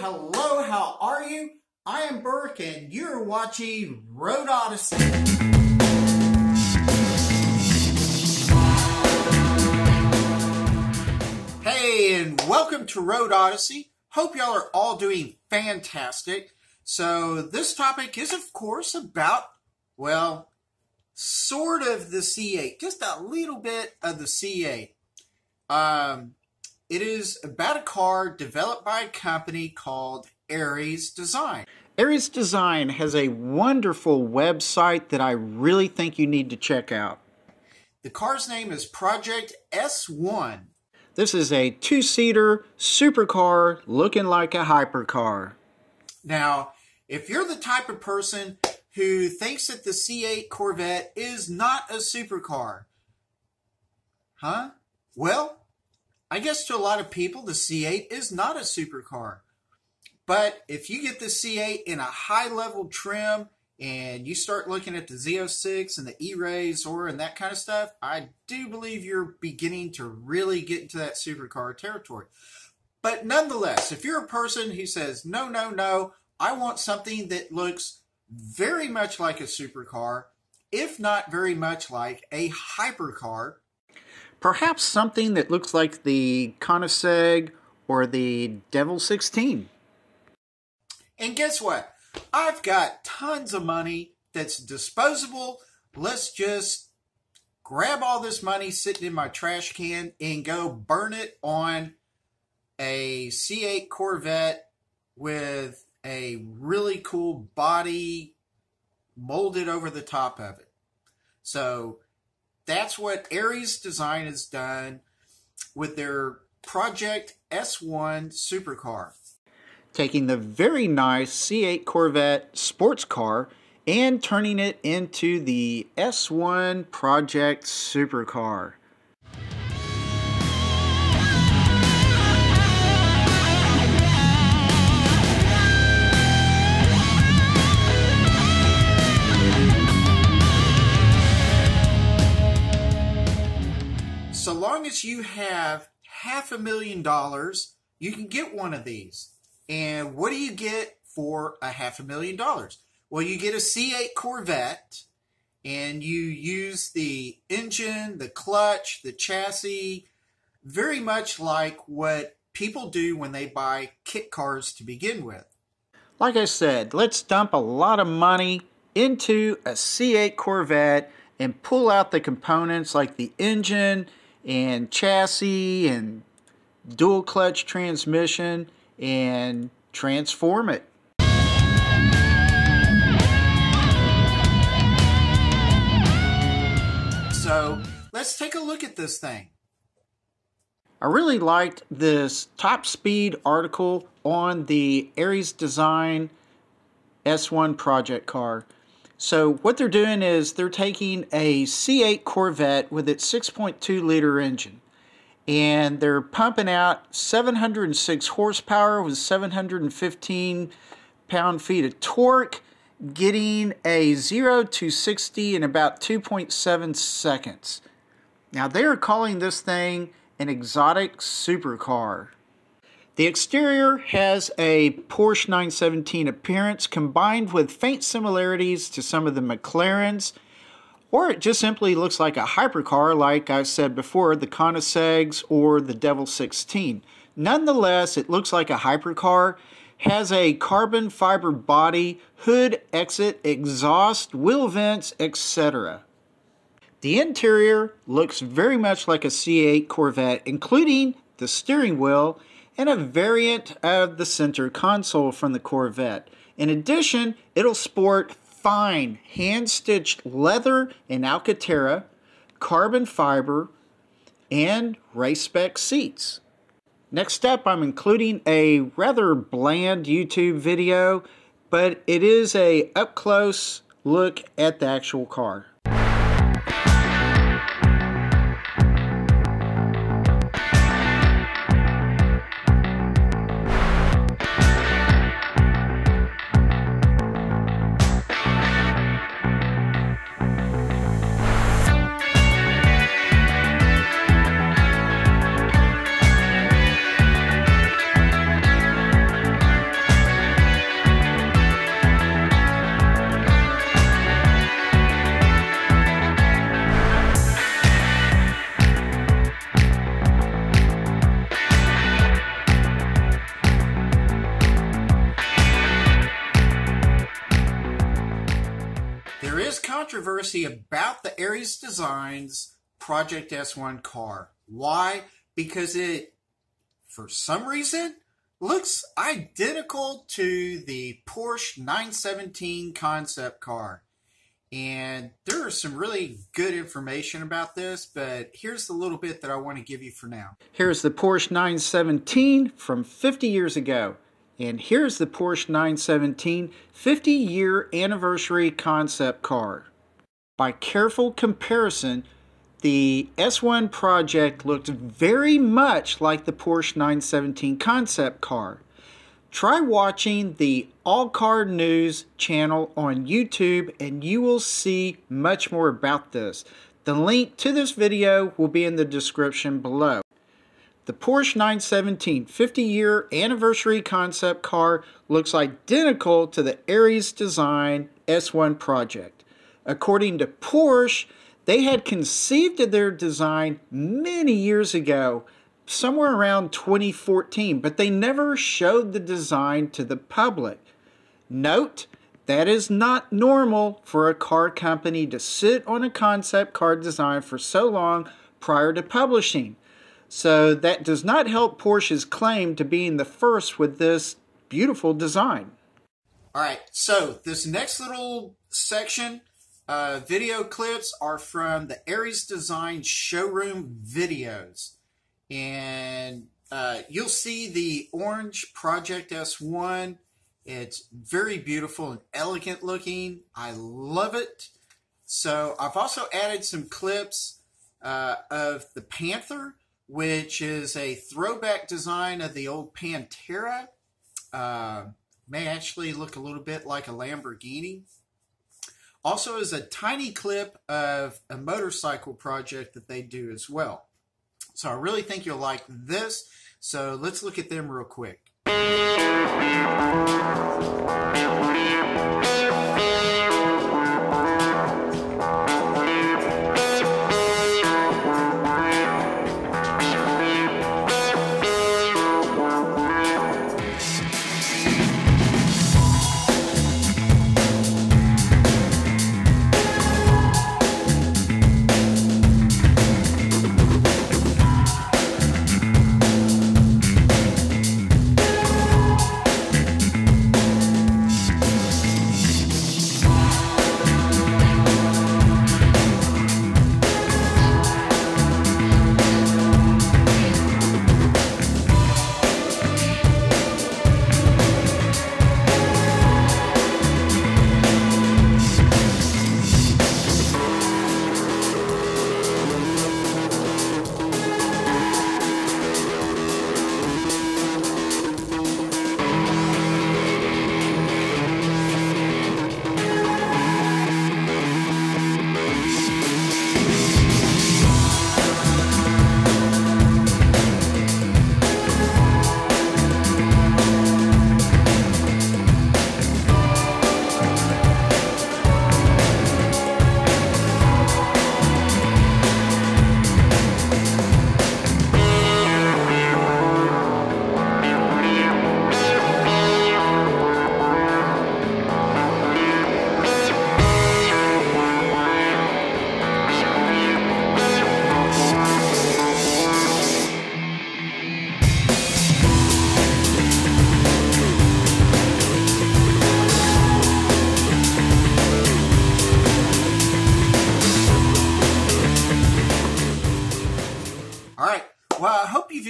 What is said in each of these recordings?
hello, how are you? I am Burke and you're watching Road Odyssey. Hey, and welcome to Road Odyssey. Hope y'all are all doing fantastic. So this topic is, of course, about, well, sort of the C8, just a little bit of the C8. It is about a car developed by a company called Aries Design. Aries Design has a wonderful website that I really think you need to check out. The car's name is Project S1. This is a two-seater supercar looking like a hypercar. Now, if you're the type of person who thinks that the C8 Corvette is not a supercar, well, I guess to a lot of people, the C8 is not a supercar. But if you get the C8 in a high-level trim and you start looking at the Z06 and the E-Rays and that kind of stuff, I do believe you're beginning to really get into that supercar territory. But nonetheless, if you're a person who says, no, no, no, I want something that looks very much like a supercar, if not very much like a hypercar, perhaps something that looks like the Koenigsegg or the Devil 16. And guess what? I've got tons of money that's disposable. Let's just grab all this money sitting in my trash can and go burn it on a C8 Corvette with a really cool body molded over the top of it. So that's what Aries Design has done with their Project S1 supercar. Taking the very nice C8 Corvette sports car and turning it into the S1 Project supercar. So long as you have $500,000, you can get one of these. And what do you get for $500,000? Well, you get a C8 Corvette, and you use the engine, the clutch, the chassis, very much like what people do when they buy kit cars to begin with. Like I said, let's dump a lot of money into a C8 Corvette and pull out the components like the engine and chassis and dual clutch transmission and transform it. So let's take a look at this thing. I really liked this top speed article on the Aries Design S1 project car. So what they're doing is they're taking a C8 Corvette with its 6.2 liter engine, and they're pumping out 706 horsepower with 715 pound-feet of torque, getting a 0 to 60 in about 2.7 seconds. Now they're calling this thing an exotic supercar. The exterior has a Porsche 917 appearance combined with faint similarities to some of the McLarens, or it just simply looks like a hypercar like I've said before, the Koenigseggs or the Devil 16. Nonetheless, it looks like a hypercar, has a carbon fiber body, hood, exit, exhaust, wheel vents, etc. The interior looks very much like a C8 Corvette, including the steering wheel and a variant of the center console from the Corvette. In addition, it'll sport fine hand-stitched leather and Alcantara, carbon fiber, and race-spec seats. Next up, I'm including a rather bland YouTube video, but it is a up-close look at the actual car. controversy about the Aries Designs Project S1 car. Why? Because it, for some reason, looks identical to the Porsche 917 concept car. And there is some really good information about this, but here's the little bit that I want to give you for now. Here's the Porsche 917 from 50 years ago. And here's the Porsche 917 50-year anniversary concept car. By careful comparison, the S1 project looked very much like the Porsche 917 concept car. Try watching the All Car News channel on YouTube and you will see much more about this. The link to this video will be in the description below. The Porsche 917 50-year anniversary concept car looks identical to the Aries Design S1 project. According to Porsche, they had conceived of their design many years ago, somewhere around 2014, but they never showed the design to the public. Note, that is not normal for a car company to sit on a concept car design for so long prior to publishing. So that does not help Porsche's claim to being the first with this beautiful design. Alright, so this next little section, video clips are from the Aries Design showroom videos. And you'll see the orange Project S1. It's very beautiful and elegant looking. I love it. So I've also added some clips of the Panther, which is a throwback design of the old Pantera. May actually look a little bit like a Lamborghini. Also is a tiny clip of a motorcycle project that they do as well. So I really think you'll like this. So let's look at them real quick.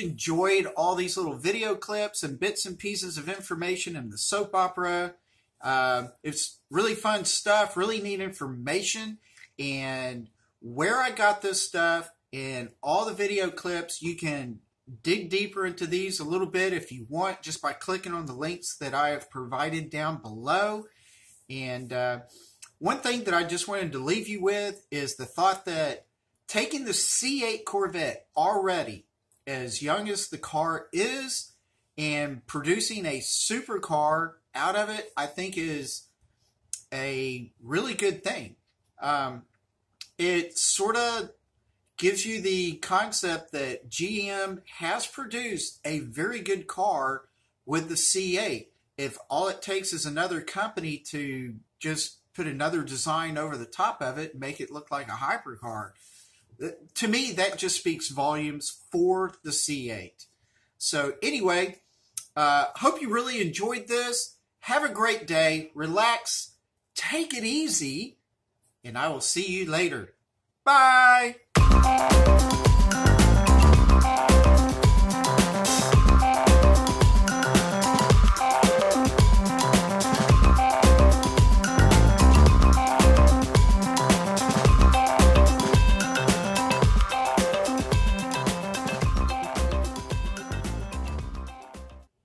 Enjoyed all these little video clips and bits and pieces of information in the soap opera. It's really fun stuff, really neat information. And where I got this stuff and all the video clips, you can dig deeper into these a little bit if you want, just by clicking on the links that I have provided down below. And one thing that I just wanted to leave you with is the thought that taking the C8 Corvette already, as young as the car is, and producing a supercar out of it, I think is a really good thing. It sort of gives you the concept that GM has produced a very good car with the C8. If all it takes is another company to just put another design over the top of it and make it look like a hypercar. To me, that just speaks volumes for the C8. So anyway, hope you really enjoyed this. Have a great day. Relax. Take it easy. And I will see you later. Bye.